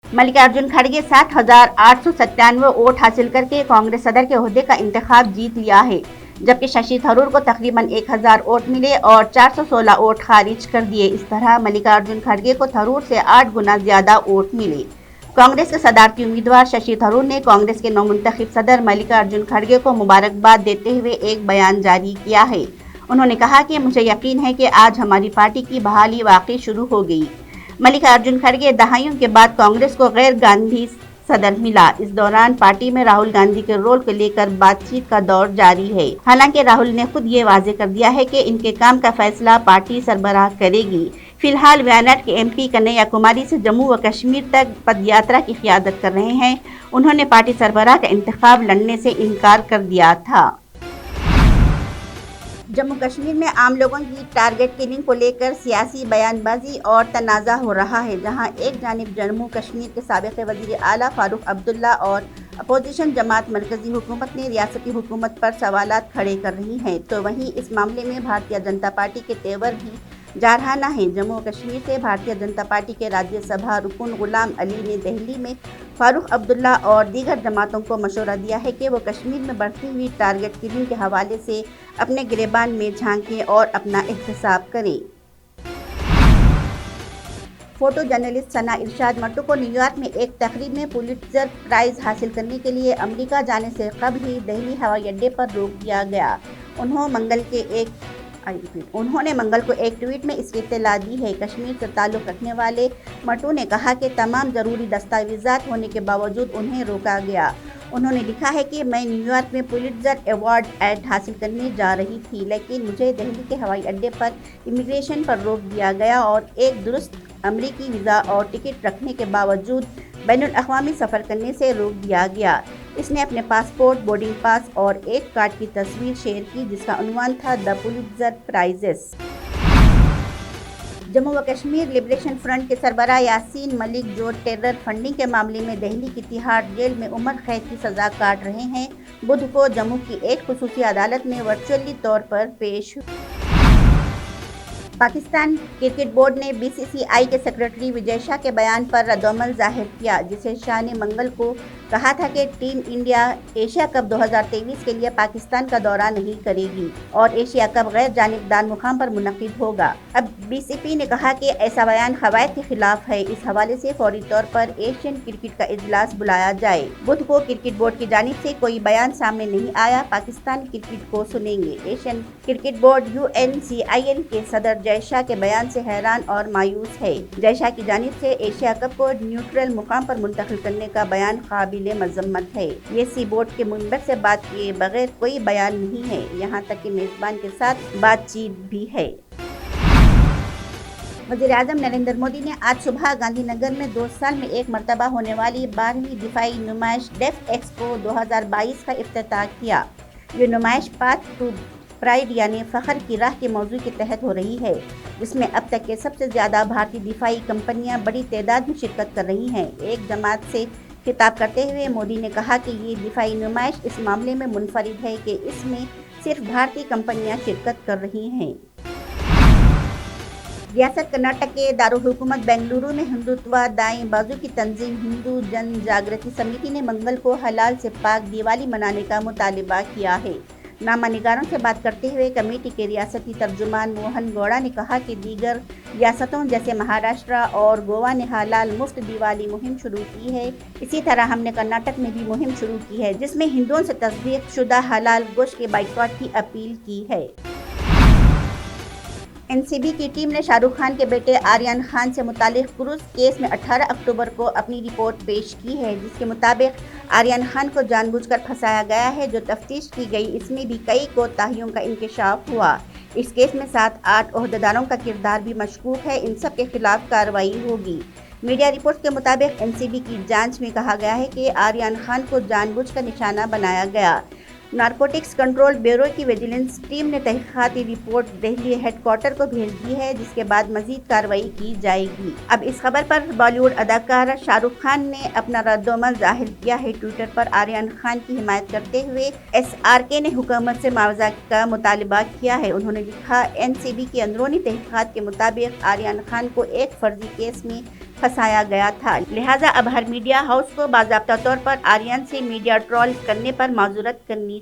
मल्लिकार्जुन खड़गे 7,897 वोट हासिल करके कांग्रेस सदर के ओहदे का इंतखाब जीत लिया है, जबकि शशि थरूर को तकरीबन 1,000 वोट मिले और 416 वोट खारिज कर दिए। इस तरह मल्लिकार्जुन खड़गे को थरूर से 8 गुना ज्यादा वोट मिले। कांग्रेस के सदारती उम्मीदवार शशि थरूर ने कांग्रेस के नौमुंतखब सदर मल्लिकार्जुन खड़गे को मुबारकबाद देते हुए एक बयान जारी किया है। उन्होंने कहा कि मुझे यकीन है कि आज हमारी पार्टी की बहाली वाकई शुरू हो गई। मल्लिकार्जुन खड़गे दहाइयों के बाद कांग्रेस को गैर गांधी सदर मिला। इस दौरान पार्टी में राहुल गांधी के रोल को लेकर बातचीत का दौर जारी है। हालांकि राहुल ने खुद ये वाजे कर दिया है कि इनके काम का फैसला पार्टी सरबराह करेगी। फिलहाल वायनाड के एमपी कन्हैया कुमारी से जम्मू व कश्मीर तक पदयात्रा की क़ियादत कर रहे हैं। उन्होंने पार्टी सरबराह का इंतखाब लड़ने से इनकार कर दिया था। जम्मू कश्मीर में आम लोगों की टारगेट किलिंग को लेकर सियासी बयानबाजी और तनाज़ा हो रहा है, जहां एक जानिब जम्मू कश्मीर के साबिक़ वज़ीर आला फारूक अब्दुल्ला और अपोजिशन जमात मरकज़ी हुकूमत ने रियासती हुकूमत पर सवालात खड़े कर रही हैं, तो वहीं इस मामले में भारतीय जनता पार्टी के तेवर भी जारहाना है। जम्मू कश्मीर से भारतीय जनता पार्टी के राज्यसभा रुकन गुलाम अली ने दिल्ली में फारूक अब्दुल्ला और दीगर जमातों को मशवरा दिया है कि वो कश्मीर में बढ़ती हुई टारगेट किलिंग के हवाले से अपने गिरेबान में झांकें और अपना एहतसाब करें। फोटो जर्नलिस्ट सना इरशाद मट्टू को न्यूयॉर्क में एक तकरीब में पुलित्ज़र प्राइज़ हासिल करने के लिए अमेरिका जाने से कबल ही दिल्ली हवाई अड्डे पर रोक दिया गया। उन्होंने मंगल को एक ट्वीट में इसकी इत्तला दी है। कश्मीर से ताल्लुक़ रखने वाले मट्टू ने कहा कि तमाम ज़रूरी दस्तावेज़ात होने के बावजूद उन्हें रोका गया। उन्होंने लिखा है कि मैं न्यूयॉर्क में पुलित्ज़र अवार्ड हासिल करने जा रही थी, लेकिन मुझे दिल्ली के हवाई अड्डे पर इमिग्रेशन पर रोक दिया गया और एक दुरुस्त अमरीकी वीज़ा और टिकट रखने के बावजूद बैनुल अक़वामी सफ़र करने से रोक दिया गया। इसने अपने पासपोर्ट, बोर्डिंग पास और एक कार्ड की तस्वीर शेयर की जिसका उन्वान था द पुलित्ज़र प्राइज़ेस। जम्मू व कश्मीर लिबरेशन फ्रंट के सरबराह यासीन मलिक जो टेरर फंडिंग के मामले में दिल्ली की तिहाड़ जेल में उम्र कैद की सज़ा काट रहे हैं, बुध को जम्मू की एक खुसूसी अदालत में वर्चुअली तौर पर पेश हुए। पाकिस्तान क्रिकेट बोर्ड ने बीसीसीआई के सेक्रेटरी विजय शाह के बयान पर रद्दअमल जाहिर किया, जिसे शाह ने मंगल को कहा था कि टीम इंडिया एशिया कप 2023 के लिए पाकिस्तान का दौरा नहीं करेगी और एशिया कप गैर जानिबदार मुकाम पर मुनक़िद होगा। अब बीसीपी ने कहा कि ऐसा बयान क़वायद के खिलाफ है। इस हवाले से फौरी तौर पर एशियन क्रिकेट का इजलास बुलाया जाए। बुध को क्रिकेट बोर्ड की जानिब से कोई बयान सामने नहीं आया। पाकिस्तान क्रिकेट को सुनेंगे। एशियन क्रिकेट बोर्ड UNCIL के सदर जय शाह के बयान से हैरान और मायूस है। जय शाह की जानिब से एशिया कप को न्यूट्रल मुकाम पर मुंतकिल करने का बयान काबिल मजम्मत है। ये सी बोर्ड के मुंबर से बात किए बगैर कोई बयान नहीं है, यहाँ तक कि मेजबान के साथ बातचीत भी है। वज़ीर-ए-आज़म नरेंद्र मोदी ने आज सुबह गांधीनगर में 2 साल में एक मरतबा होने वाली 12वीं दिफाई नुमाइश डेफ एक्सपो 2022 का इफ्तिताह किया। ये नुमाइश पाथ टू प्राइड यानी फ़ख्र की राह के मौजू के तहत हो रही है, जिसमें अब तक के सबसे ज़्यादा भारतीय दिफाई कंपनियां बड़ी तादाद में शिरकत कर रही हैं। एक जमात से खिताब करते हुए मोदी ने कहा कि ये दिफाई नुमाइश इस मामले में मुनफरिद है कि इसमें सिर्फ भारतीय कंपनियां शिरकत कर रही हैं। रियासत कर्नाटक के दारुल हुकूमत बेंगलुरु में हिंदुत्व दाएं बाजू की तंजीम हिंदू जन जागृति समिति ने मंगल को हलाल से पाक दिवाली मनाने का मुतालिबा किया है। नामा निगारों से बात करते हुए कमेटी के रियासती तर्जुमान मोहन गौड़ा ने कहा कि दीगर रियासतों जैसे महाराष्ट्र और गोवा ने हलाल मुफ्त दिवाली मुहिम शुरू की है, इसी तरह हमने कर्नाटक में भी मुहिम शुरू की है, जिसमें हिंदुओं से तस्दीक शुदा हलाल गोश्त के बाइकॉट की अपील की है। एनसीबी की टीम ने शाहरुख खान के बेटे आर्यन खान से मुतालिक क्रूज केस में 18 अक्टूबर को अपनी रिपोर्ट पेश की है, जिसके मुताबिक आर्यन खान को जानबूझकर फंसाया गया है। जो तफ्तीश की गई इसमें भी कई कोताहियों का इंकशाफ हुआ। इस केस में 7-8 ओहदेदारों का किरदार भी मशकूक है। इन सब के खिलाफ कार्रवाई होगी। मीडिया रिपोर्ट के मुताबिक एनसीबी की जांच में कहा गया है कि आर्यन खान को जानबूझकर निशाना बनाया गया। नारकोटिक्स कंट्रोल ब्यूरो की विजिलेंस टीम ने तहकीकाती रिपोर्ट दिल्ली हेडक्वार्टर को भेज दी है, जिसके बाद मजीद कार्रवाई की जाएगी। अब इस खबर पर बॉलीवुड अदाकार शाहरुख खान ने अपना रद्दअमल जाहिर किया है। ट्विटर पर आर्यन खान की हिमायत करते हुए SRK ने हुकूमत से मुआवजा का मुतालबा किया है। उन्होंने लिखा, एनसीबी की अंदरूनी तहकीकात के मुताबिक आर्यन खान को एक फर्जी केस में پھنسایا گیا تھا، لہٰذا اب ہر میڈیا ہاؤس کو باضابطہ طور پر آرین سے میڈیا ٹرول کرنے پر معذرت کرنی